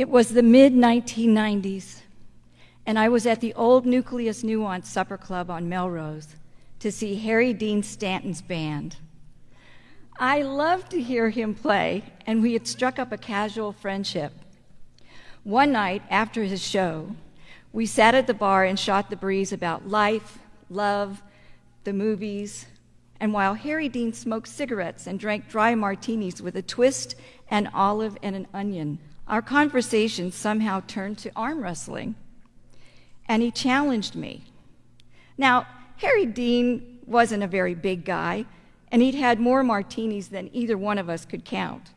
It was the mid-1990s, and I was at the old Nucleus Nuance Supper Club on Melrose to see Harry Dean Stanton's band. I loved to hear him play, and we had struck up a casual friendship. One night after his show, we sat at the bar and shot the breeze about life, love, the movies, and while Harry Dean smoked cigarettes and drank dry martinis with a twist, an olive, and an onion, our conversation somehow turned to arm wrestling, and he challenged me. Now, Harry Dean wasn't a very big guy, and he'd had more martinis than either one of us could count.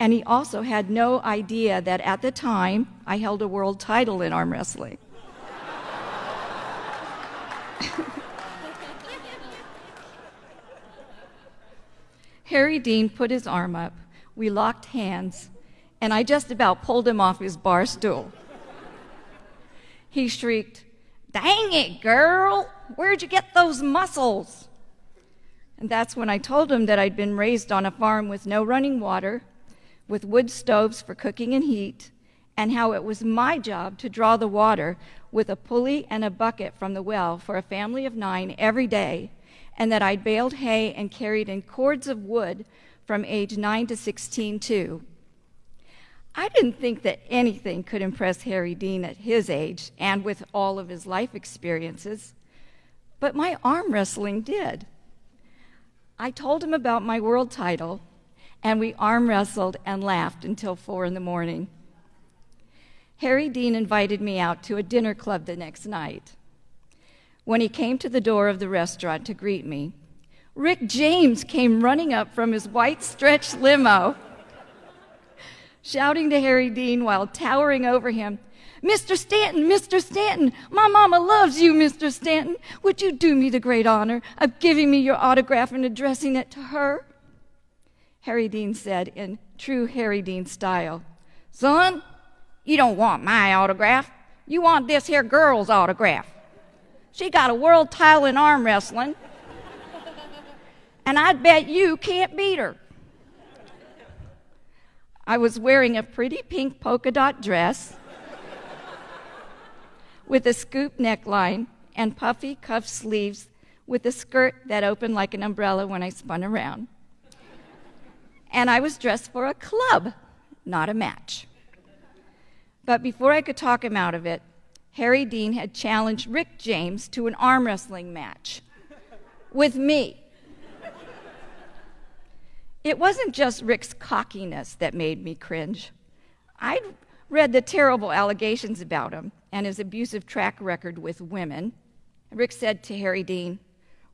And he also had no idea that at the time, I held a world title in arm wrestling. Harry Dean put his arm up, we locked hands, and I just about pulled him off his bar stool. He shrieked, "Dang it, girl! Where'd you get those muscles?" And that's when I told him that I'd been raised on a farm with no running water, with wood stoves for cooking and heat, and how it was my job to draw the water with a pulley and a bucket from the well for a family of 9 every day, and that I'd baled hay and carried in cords of wood from age 9 to 16 too. I didn't think that anything could impress Harry Dean at his age and with all of his life experiences, but my arm wrestling did. I told him about my world title, and we arm wrestled and laughed until 4 a.m. Harry Dean invited me out to a dinner club the next night. When he came to the door of the restaurant to greet me, Rick James came running up from his white stretch limo, shouting to Harry Dean while towering over him, "Mr. Stanton, Mr. Stanton, my mama loves you, Mr. Stanton. Would you do me the great honor of giving me your autograph and addressing it to her?" Harry Dean said in true Harry Dean style, "Son, you don't want my autograph. You want this here girl's autograph. She got a world title in arm wrestling, and I'd bet you can't beat her." I was wearing a pretty pink polka dot dress with a scoop neckline and puffy cuff sleeves with a skirt that opened like an umbrella when I spun around. And I was dressed for a club, not a match. But before I could talk him out of it, Harry Dean had challenged Rick James to an arm wrestling match with me. It wasn't just Rick's cockiness that made me cringe. I'd read the terrible allegations about him and his abusive track record with women. Rick said to Harry Dean,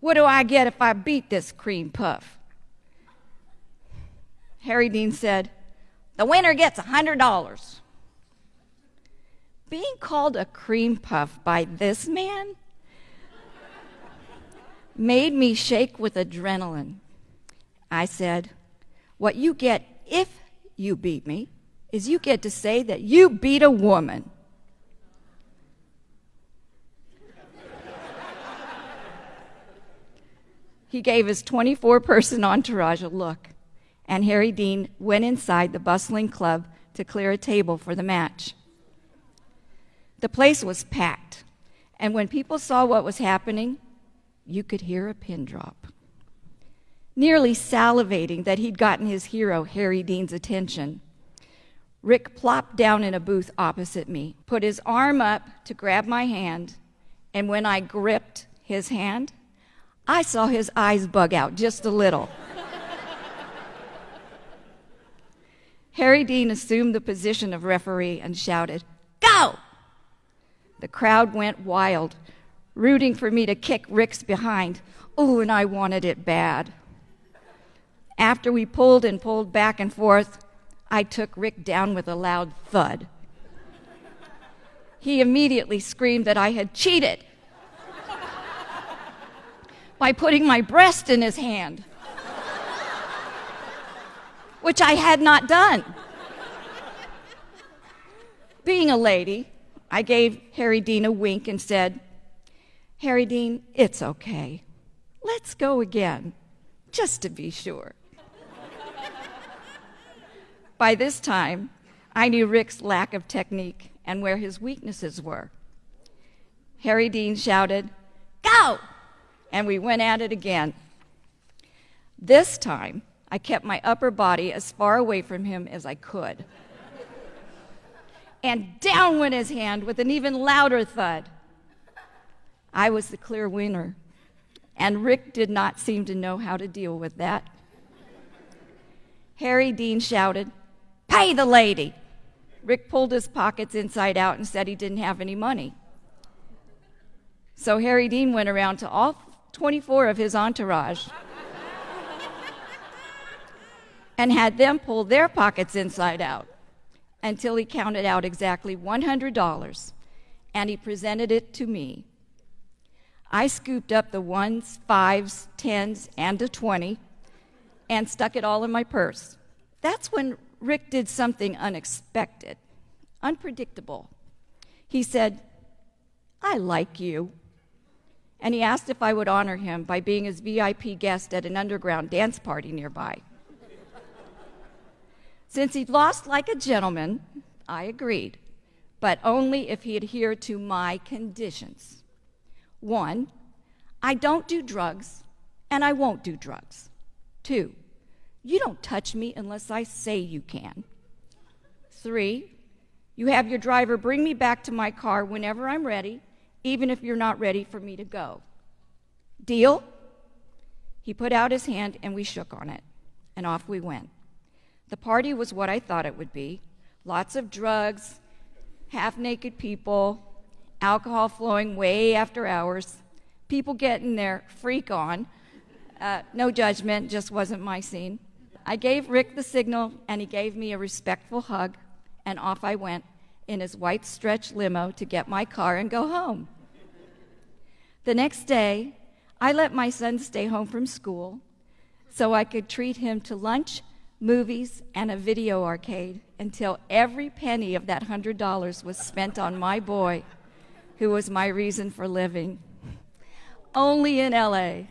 "What do I get if I beat this cream puff?" Harry Dean said, "The winner gets $100. Being called a cream puff by this man made me shake with adrenaline. I said, "What you get if you beat me is you get to say that you beat a woman." He gave his 24-person entourage a look, and Harry Dean went inside the bustling club to clear a table for the match. The place was packed, and when people saw what was happening, you could hear a pin drop. Nearly salivating that he'd gotten his hero, Harry Dean's, attention, Rick plopped down in a booth opposite me, put his arm up to grab my hand, and when I gripped his hand, I saw his eyes bug out just a little. Harry Dean assumed the position of referee and shouted, "Go!" The crowd went wild, rooting for me to kick Rick's behind. Ooh, and I wanted it bad. After we pulled and pulled back and forth, I took Rick down with a loud thud. He immediately screamed that I had cheated by putting my breast in his hand, which I had not done. Being a lady, I gave Harry Dean a wink and said, "Harry Dean, it's okay. Let's go again, just to be sure." By this time, I knew Rick's lack of technique and where his weaknesses were. Harry Dean shouted, "Go!" And we went at it again. This time, I kept my upper body as far away from him as I could. And down went his hand with an even louder thud. I was the clear winner, and Rick did not seem to know how to deal with that. Harry Dean shouted, "Pay the lady!" Rick pulled his pockets inside out and said he didn't have any money. So Harry Dean went around to all 24 of his entourage and had them pull their pockets inside out until he counted out exactly $100, and he presented it to me. I scooped up the ones, fives, tens, and a 20 and stuck it all in my purse. That's when Rick did something unexpected, unpredictable. He said, "I like you." And he asked if I would honor him by being his VIP guest at an underground dance party nearby. Since he'd lost like a gentleman, I agreed, but only if he adhered to my conditions. 1, I don't do drugs, and I won't do drugs. 2, you don't touch me unless I say you can. 3, you have your driver bring me back to my car whenever I'm ready, even if you're not ready for me to go. Deal? He put out his hand and we shook on it, and off we went. The party was what I thought it would be. Lots of drugs, half-naked people, alcohol flowing way after hours, people getting their freak on. No judgment, just wasn't my scene. I gave Rick the signal, and he gave me a respectful hug, and off I went in his white stretch limo to get my car and go home. The next day, I let my son stay home from school so I could treat him to lunch, movies, and a video arcade until every penny of that $100 was spent on my boy, who was my reason for living. Only in LA.